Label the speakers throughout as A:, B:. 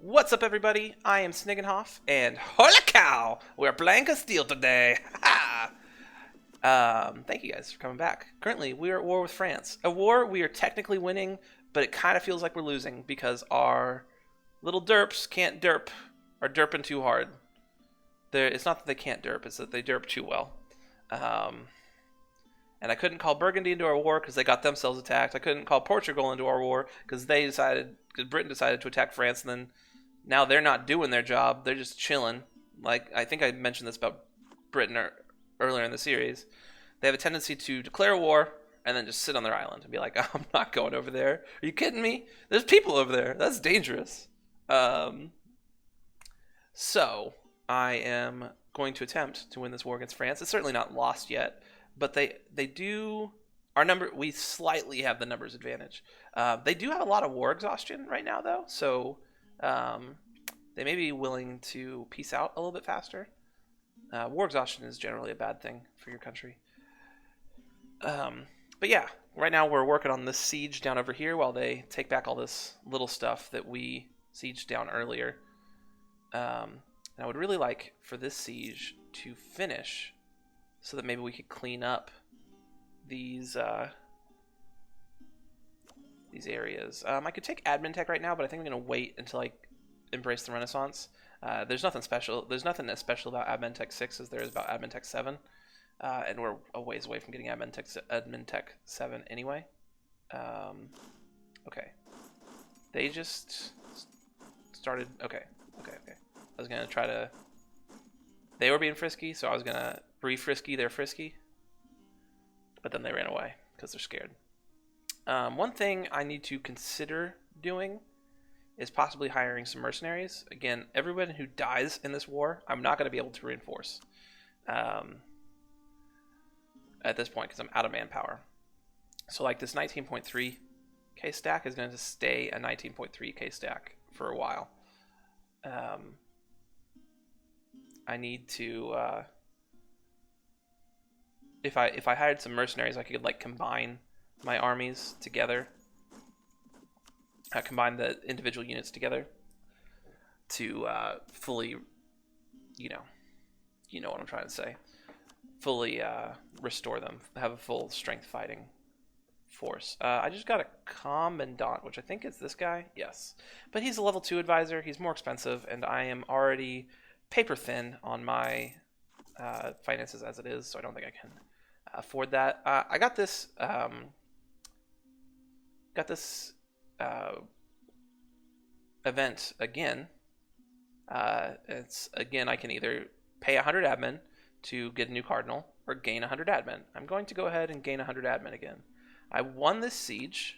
A: What's up, everybody? I am Sniggenhoff, and holy cow, we're playing Castile today. Thank you guys for coming back. Currently, we are at war with France. A war we are technically winning, but it kind of feels like we're losing because our little derps can't derp, are derping too hard. It's not that they can't derp, it's that they derp too well. And I couldn't call Burgundy into our war because they got themselves attacked. I couldn't call Portugal into our war because Britain decided to attack France, and then now they're not doing their job. They're just chilling. Like, I think I mentioned this about Britain earlier in the series. They have a tendency to declare war and then just sit on their island and be like, oh, I'm not going over there. Are you kidding me? There's people over there. That's dangerous. So I am going to attempt to win this war against France. It's certainly not lost yet, but they do. We slightly have the numbers advantage. They do have a lot of war exhaustion right now, though, so they may be willing to peace out a little bit faster. War exhaustion is generally a bad thing for your country. But yeah, right now we're working on this siege down over here while they take back all this little stuff that we sieged down earlier. And I would really like for this siege to finish so that maybe we could clean up these areas. I could take admin tech right now, but I think I'm gonna wait until I embrace the Renaissance. There's nothing special. There's nothing as special about admin tech 6 as there is about admin tech 7, and we're a ways away from getting admin tech 7 anyway. Okay, they just started. Okay. I was gonna try to. They were being frisky, so I was gonna re-frisky their frisky, but then they ran away because they're scared. One thing I need to consider doing is possibly hiring some mercenaries. Again, everyone who dies in this war, I'm not going to be able to reinforce at this point because I'm out of manpower. So like this 19.3k stack is going to stay a 19.3k stack for a while. I need to if I hired some mercenaries, I could like combine my armies together, combine the individual units together to fully, you know what I'm trying to say, fully restore them, have a full strength fighting force. I just got a commandant, which I think is this guy. Yes, but he's a level 2 advisor. He's more expensive, and I am already paper thin on my finances as it is, so I don't think I can afford that. I got this event again. It's again, I can either pay 100 admin to get a new cardinal or gain 100 admin. I'm going to go ahead and gain 100 admin again. I won this siege,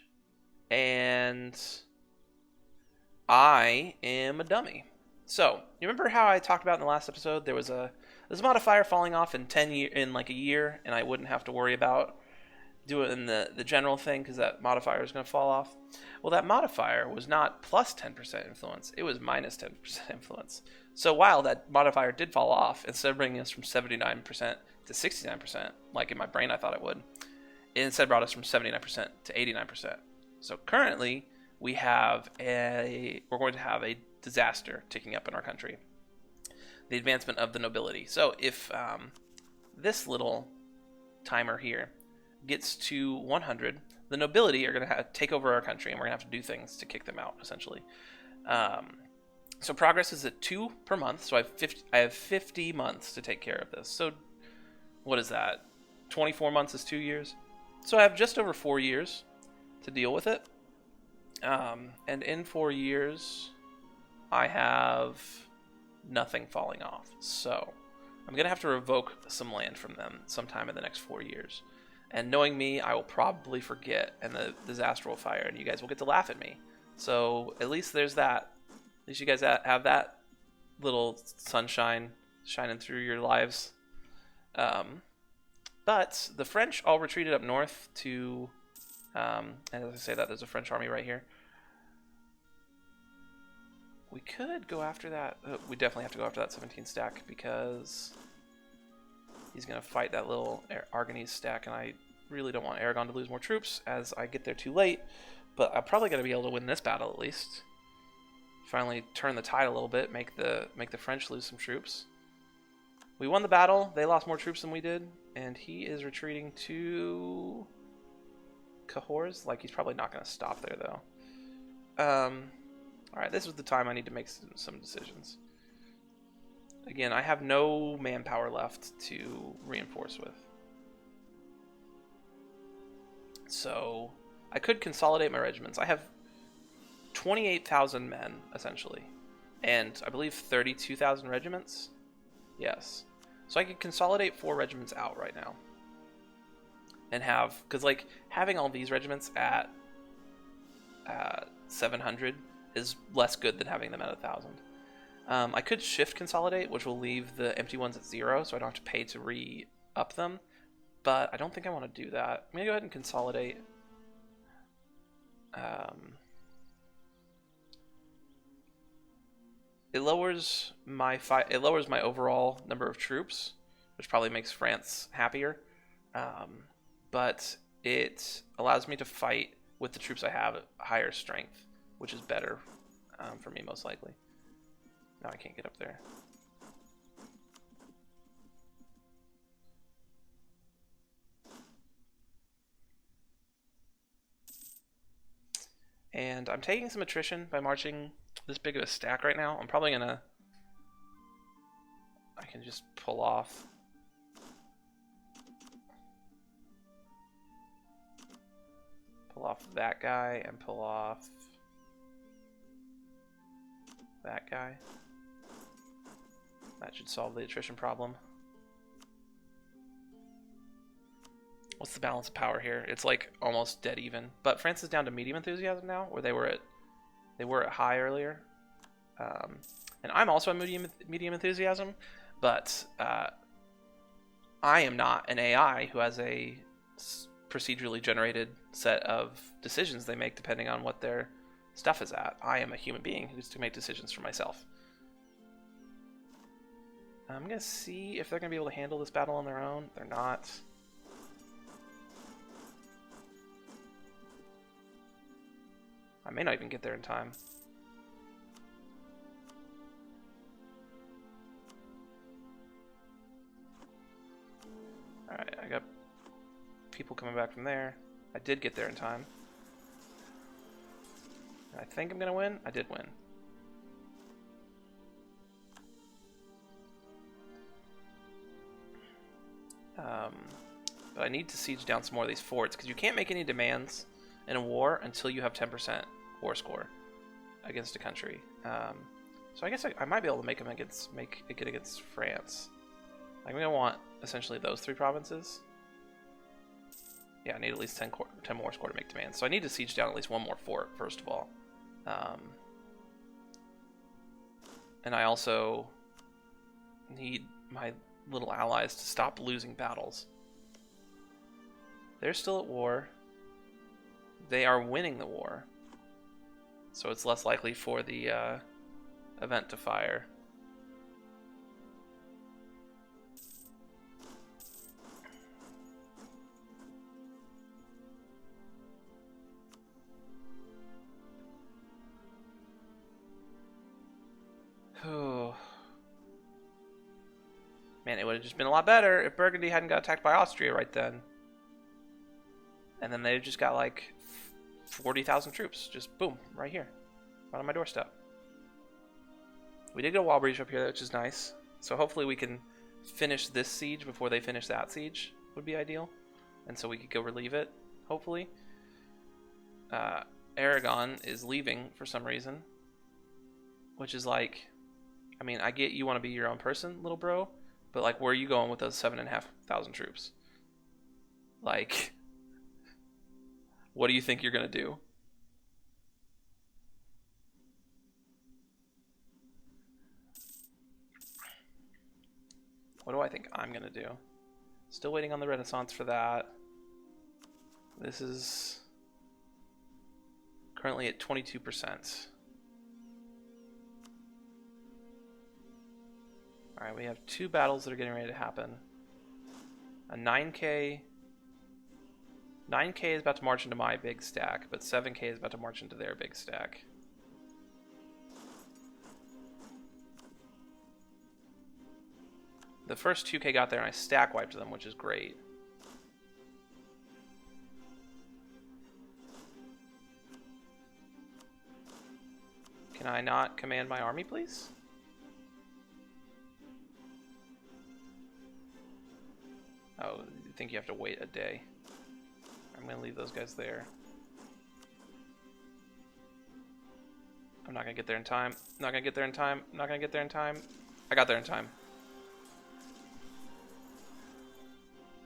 A: and I am a dummy. So, you remember how I talked about in the last episode there was a modifier falling off in like a year, and I wouldn't have to worry about doing the general thing because that modifier is going to fall off? Well, that modifier was not plus 10% influence, it was minus 10% influence. So while that modifier did fall off, instead of bringing us from 79% to 69%, like in my brain I thought it would, it instead brought us from 79% to 89%. So currently we're going to have a disaster ticking up in our country. The advancement of the nobility. So if this little timer here gets to 100, the nobility are going to take over our country, and we're going to have to do things to kick them out, essentially. So progress is at 2 per month, so I have 50 months to take care of this. So what is that? 24 months is 2 years. So I have just over 4 years to deal with it. And in 4 years, I have nothing falling off. So I'm going to have to revoke some land from them sometime in the next 4 years. And knowing me, I will probably forget, and the disaster will fire, and you guys will get to laugh at me. So at least there's that. At least you guys have that little sunshine shining through your lives. But the French all retreated up north to, and as I say that, there's a French army right here. We could go after that. We definitely have to go after that 17 stack because he's going to fight that little Aragonese stack, and I really don't want Aragon to lose more troops as I get there too late, but I'm probably going to be able to win this battle at least. finally turn the tide a little bit, make the French lose some troops. We won the battle. They lost more troops than we did, and he is retreating to Cahors. Like, he's probably not going to stop there though. All right, this was the time I need to make some decisions. Again, I have no manpower left to reinforce with. So I could consolidate my regiments. I have 28,000 men, essentially. And I believe 32,000 regiments? Yes. So I could consolidate 4 regiments out right now. And have... Because, like, having all these regiments at 700 is less good than having them at 1,000. I could shift consolidate, which will leave the empty ones at 0, so I don't have to pay to re-up them. But I don't think I want to do that. I'm going to go ahead and consolidate. It lowers my overall number of troops, which probably makes France happier. But it allows me to fight with the troops I have at higher strength, which is better for me most likely. No, I can't get up there. And I'm taking some attrition by marching this big of a stack right now. I'm probably gonna... I can just pull off. Pull off that guy and pull off that guy. That should solve the attrition problem. What's the balance of power here? It's like almost dead even. But France is down to medium enthusiasm now, where they were at high earlier. And I'm also at medium enthusiasm, but I am not an AI who has a procedurally generated set of decisions they make depending on what their stuff is at. I am a human being who's to make decisions for myself. I'm going to see if they're going to be able to handle this battle on their own. They're not. I may not even get there in time. Alright, I got people coming back from there. I did get there in time. I think I'm going to win. I did win. But I need to siege down some more of these forts, because you can't make any demands in a war until you have 10% war score against a country. So I guess I might be able to make it against France. I'm going to want essentially those 3 provinces. Yeah, I need at least 10 more score to make demands. So I need to siege down at least 1 more fort, first of all. And I also need my little allies to stop losing battles. They're still at war. They are winning the war. So it's less likely for the event to fire. Oh. Man, it would have just been a lot better if Burgundy hadn't got attacked by Austria right then. And then they just got like 40,000 troops. Just boom, right here. Right on my doorstep. We did get a wall breach up here, which is nice. So hopefully we can finish this siege before they finish that siege. Would be ideal. And so we could go relieve it, hopefully. Aragon is leaving for some reason. Which is like... I mean, I get you want to be your own person, little bro. But like, where are you going with those 7,500 troops? Like... What do you think you're going to do? What do I think I'm going to do? Still waiting on the Renaissance for that. This is currently at 22%. Alright, we have 2 battles that are getting ready to happen. A 9K... 9K is about to march into my big stack, but 7K is about to march into their big stack. The first 2K got there and I stack wiped them, which is great. Can I not command my army, please? Oh, you think you have to wait a day? I'm going to leave those guys there. I'm not going to get there in time. Not going to get there in time. Not going to get there in time. I got there in time.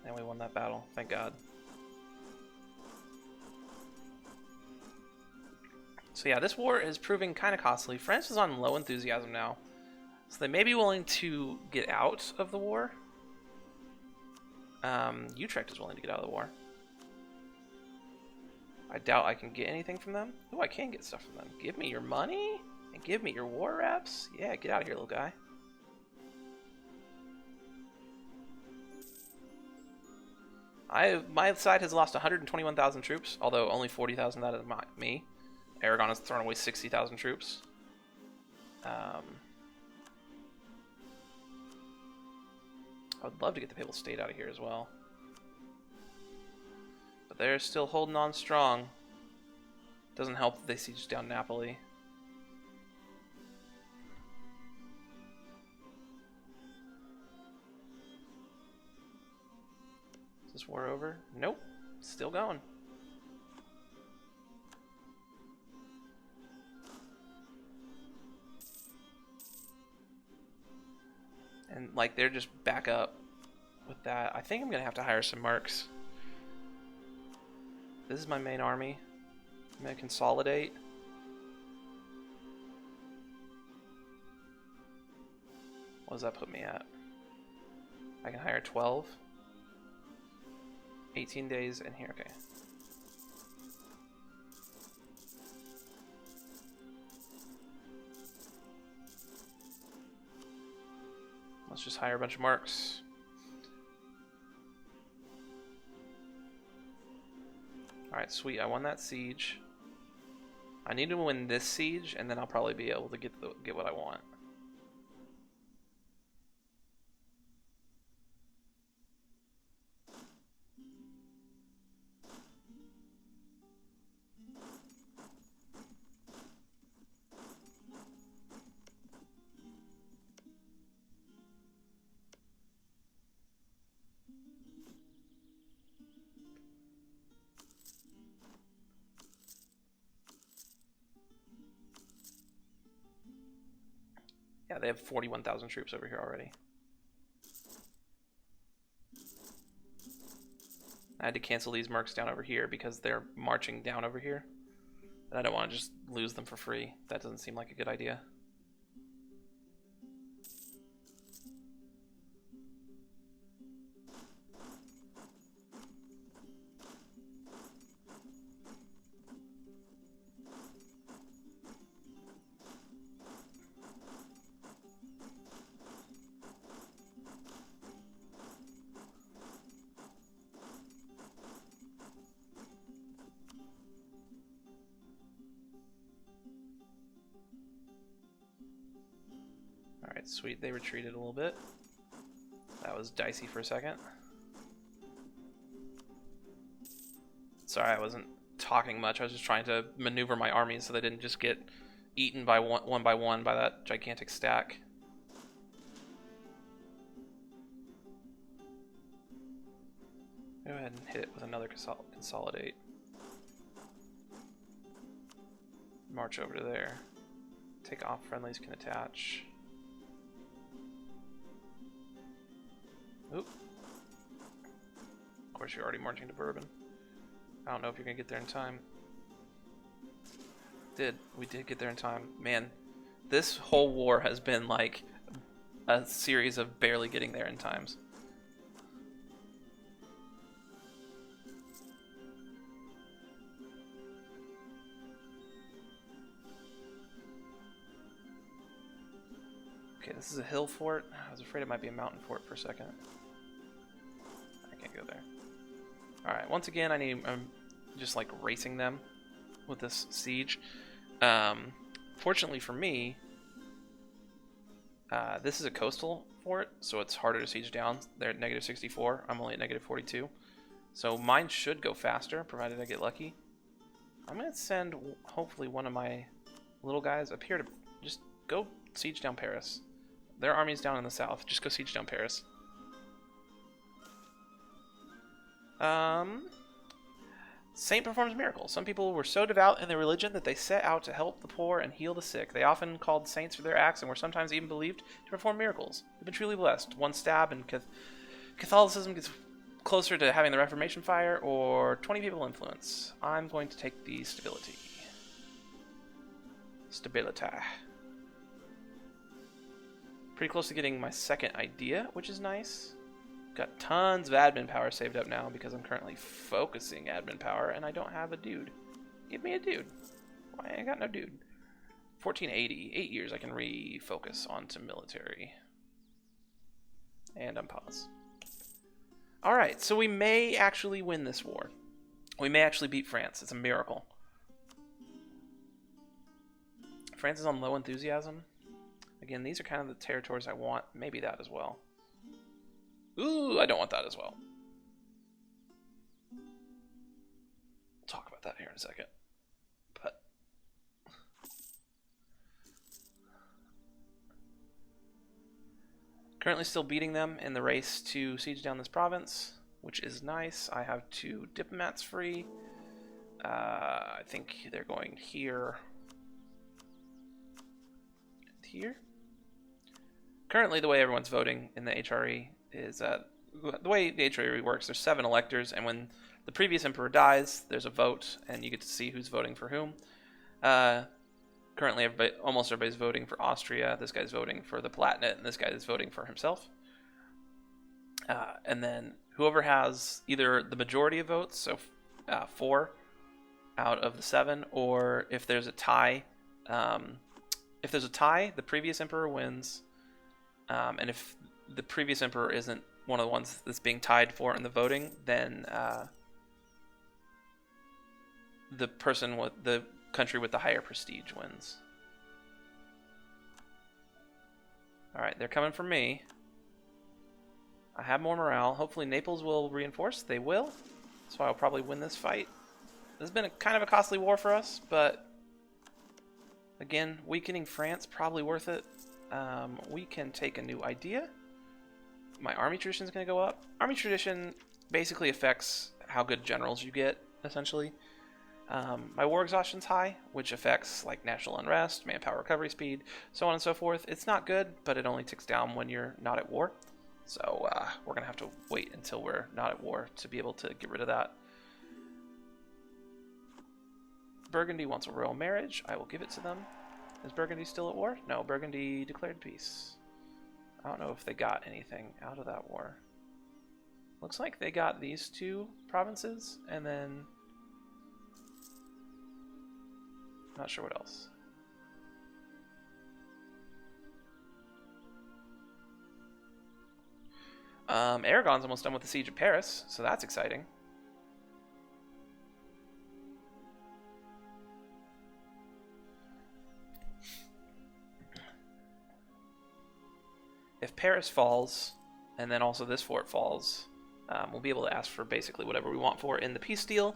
A: And we won that battle. Thank God. So yeah, this war is proving kind of costly. France is on low enthusiasm now. So they may be willing to get out of the war. Utrecht is willing to get out of the war. I doubt I can get anything from them. Oh, I can get stuff from them. Give me your money and give me your war reps. Yeah, get out of here, little guy. My side has lost 121,000 troops, although only 40,000 of that is me. Aragon has thrown away 60,000 troops. I would love to get the Papal State out of here as well. But they're still holding on strong. Doesn't help that they siege down Napoli. Is this war over? Nope. Still going. And like they're just back up with that. I think I'm gonna have to hire some mercs. This is my main army. I'm gonna consolidate. What does that put me at? I can hire 12. 18 days in here, okay. Let's just hire a bunch of mercs. Alright, sweet. I won that siege. I need to win this siege, and then I'll probably be able to get what I want. Yeah, they have 41,000 troops over here already. I had to cancel these mercs down over here because they're marching down over here. And I don't want to just lose them for free. That doesn't seem like a good idea. Alright, sweet. They retreated a little bit. That was dicey for a second. Sorry, I wasn't talking much. I was just trying to maneuver my armies so they didn't just get eaten by one by one by that gigantic stack. Go ahead and hit it with another consolidate. March over to there. Take off, friendlies can attach. Oop. Of course, you're already marching to Bourbon. I don't know if you're gonna get there in time. We did get there in time. Man, this whole war has been like a series of barely getting there in times. Okay, this is a hill fort. I was afraid it might be a mountain fort for a second. I can't go there. Alright, once again, I'm just like racing them with this siege. Fortunately for me, this is a coastal fort, so it's harder to siege down. They're at negative 64. I'm only at negative 42. So mine should go faster, provided I get lucky. I'm going to send, hopefully, one of my little guys up here to just go siege down Paris. Their army's down in the south. Just go siege down Paris. Saint performs miracles. Some people were so devout in their religion that they set out to help the poor and heal the sick. They often called saints for their acts and were sometimes even believed to perform miracles. They've been truly blessed. One stab and Catholicism gets closer to having the Reformation fire, or 20 people influence. I'm going to take the stability. Stabilita. Pretty close to getting my second idea, which is nice. Got tons of admin power saved up now because I'm currently focusing admin power and I don't have a dude. Give me a dude. Why I ain't got no dude. 1480. 8 years I can refocus onto military. And unpause. Alright, so we may actually win this war. We may actually beat France. It's a miracle. France is on low enthusiasm. Again, these are kind of the territories I want. Maybe that as well. Ooh, I don't want that as well. We'll talk about that here in a second. But currently still beating them in the race to siege down this province, which is nice. I have 2 diplomats free. I think they're going here. And here. Currently, the way everyone's voting in the HRE is the way the HRE works. There's 7 electors, and when the previous emperor dies, there's a vote, and you get to see who's voting for whom. Currently, almost everybody's voting for Austria. This guy's voting for the Palatinate, and this guy is voting for himself. And then whoever has either the majority of votes, so 4 out of the 7, or if there's a tie, the previous emperor wins. And if the previous emperor isn't one of the ones that's being tied for in the voting, then the person with the country with the higher prestige wins. Alright, they're coming for me. I have more morale. Hopefully Naples will reinforce. They will. So I'll probably win this fight. This has been kind of a costly war for us, but again, weakening France, probably worth it. We can take a new idea. My army tradition is going to go up. Army tradition basically affects how good generals you get, essentially. My war exhaustion's high, which affects like national unrest, manpower recovery speed, so on and so forth. It's not good, but it only ticks down when you're not at war. So we're going to have to wait until we're not at war to be able to get rid of that. Burgundy wants a royal marriage. I will give it to them. Is Burgundy still at war? No, Burgundy declared peace. I don't know if they got anything out of that war. Looks like they got these 2 provinces, and then not sure what else. Aragon's almost done with the siege of Paris, so that's exciting. If Paris falls, and then also this fort falls, we'll be able to ask for basically whatever we want for in the peace deal.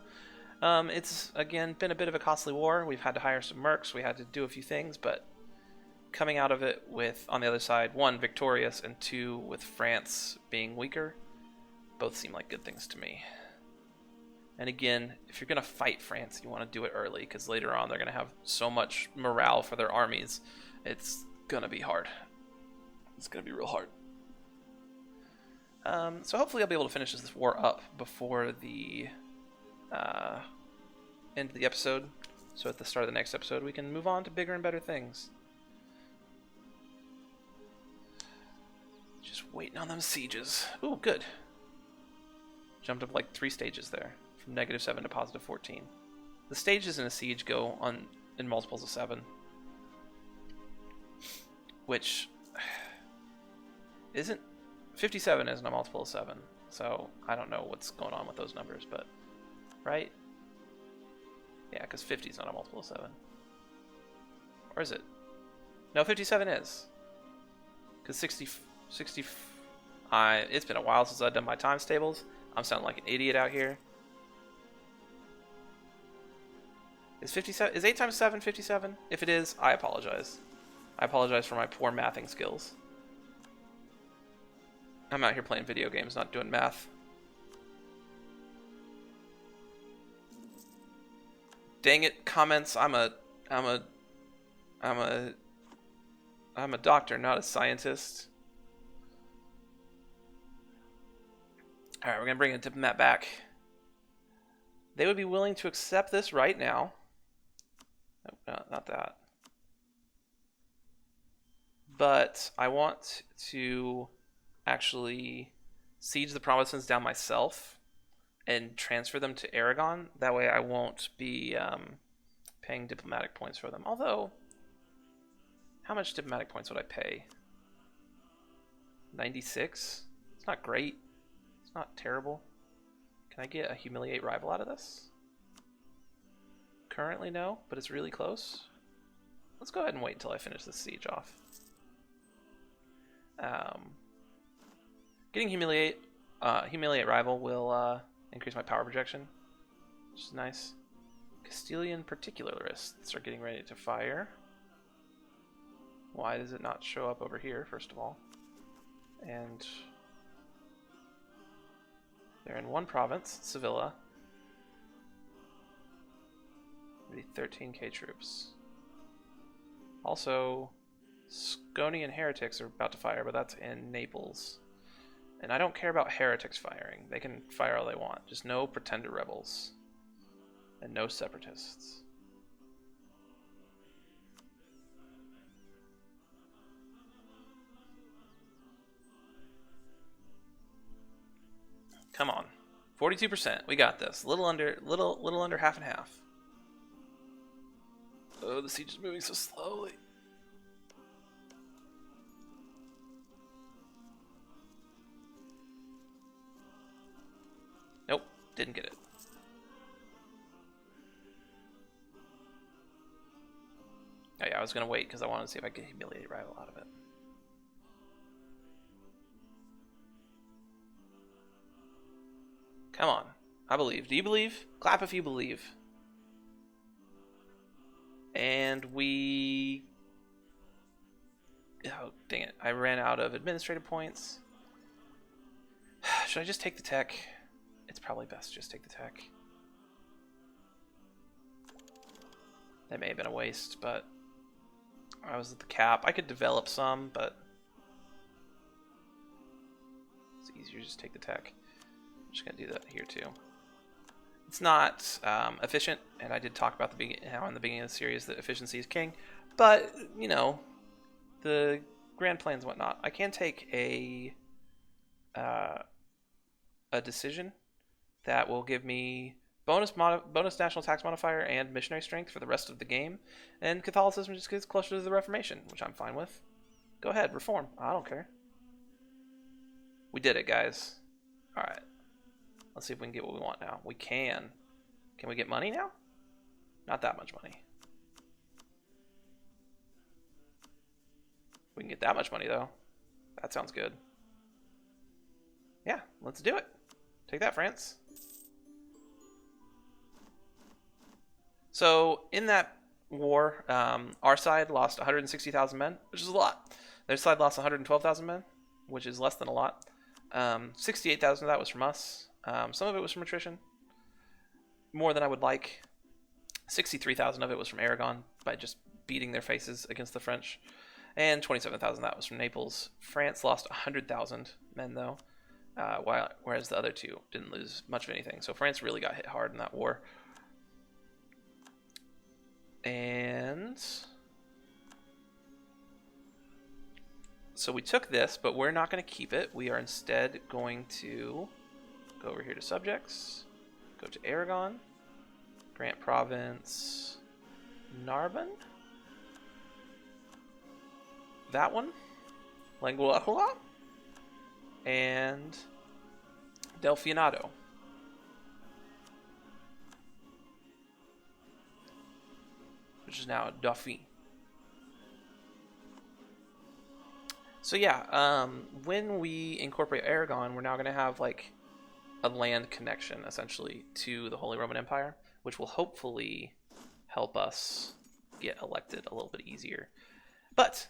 A: It's, again, been a bit of a costly war. We've had to hire some mercs. We had to do a few things, but coming out of it with, on the other side, 1, victorious, and 2, with France being weaker, both seem like good things to me. And again, if you're going to fight France, you want to do it early, because later on they're going to have so much morale for their armies. It's going to be hard. It's going to be real hard. So hopefully I'll be able to finish this war up before the end of the episode. So at the start of the next episode, we can move on to bigger and better things. Just waiting on them sieges. Ooh, good. Jumped up like 3 stages there, from -7 to +14. The stages in a siege go on in multiples of 7, which isn't 57 isn't a multiple of 7, so I don't know what's going on with those numbers, but right? Yeah, because 50 is not a multiple of 7. Or is it? No, 57 is. Because 60. It's been a while since I've done my times tables. I'm sounding like an idiot out here. Is 57? Is 8 times 7 57? If it is, I apologize. I apologize for my poor mathing skills. I'm out here playing video games, not doing math. Dang it! Comments. I'm a doctor, not a scientist. All right, we're gonna bring a diplomat back. They would be willing to accept this right now. No, not that. But I want to actually siege the provinces down myself and transfer them to Aragon. That way I won't be paying diplomatic points for them. Although, how much diplomatic points would I pay? 96? It's not great. It's not terrible. Can I get a humiliate rival out of this? Currently no, but it's really close. Let's go ahead and wait until I finish this siege off. Getting humiliate rival will increase my power projection, which is nice. Castilian particularists are getting ready to fire. Why does it not show up over here, first of all? And they're in one province, Sevilla. Maybe 13k troops. Also, Sconian heretics are about to fire, but that's in Naples. And I don't care about heretics firing. They can fire all they want. Just no pretender rebels. And no separatists. Come on. 42%. We got this. Little under half and half. Oh, the siege is moving so slowly. Nope, didn't get it. Oh yeah, I was gonna wait because I wanted to see if I could humiliate rival out of it. Come on. I believe. Do you believe? Clap if you believe. And we... Oh, dang it. I ran out of administrative points. Should I just take the tech? It's probably best to just take the tech. That may have been a waste, but I was at the cap. I could develop some, but it's easier to just take the tech. I'm just going to do that here too. It's not efficient, and I did talk about how in the beginning of the series that efficiency is king, but, you know, the grand plans and whatnot. I can take a decision that will give me bonus national tax modifier and missionary strength for the rest of the game, and Catholicism just gets closer to the Reformation, which I'm fine with. Go ahead, reform. I don't care. We did it, guys. All right. Let's see if we can get what we want now. We can. Can we get money now? Not that much money. We can get that much money, though. That sounds good. Yeah, let's do it. Take that, France. So, in that war, our side lost 160,000 men, which is a lot. Their side lost 112,000 men, which is less than a lot. 68,000 of that was from us. Some of it was from attrition. More than I would like. 63,000 of it was from Aragon by just beating their faces against the French. And 27,000 of that was from Naples. France lost 100,000 men, though, whereas the other two didn't lose much of anything. So France really got hit hard in that war. And so we took this, but we're not going to keep it. We are instead going to go over here to subjects, go to Aragon, grant province, Narbonne, that one, Languedoc, and Delfinato. Which is now Dauphin. So yeah, when we incorporate Aragon, we're now going to have like a land connection essentially to the Holy Roman Empire, which will hopefully help us get elected a little bit easier. But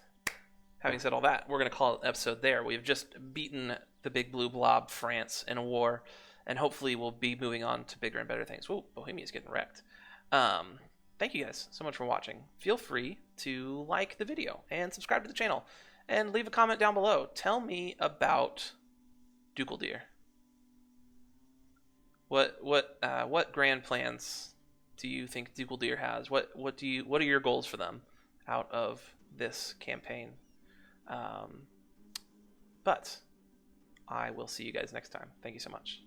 A: having said all that, we're going to call it an episode there. We've just beaten the big blue blob, France, in a war, and hopefully we'll be moving on to bigger and better things. Whoa, Bohemia's getting wrecked. Thank you guys so much for watching. Feel free to like the video and subscribe to the channel, and leave a comment down below. Tell me about Ducal Deer. What grand plans do you think Ducal Deer has? What are your goals for them out of this campaign? But I will see you guys next time. Thank you so much.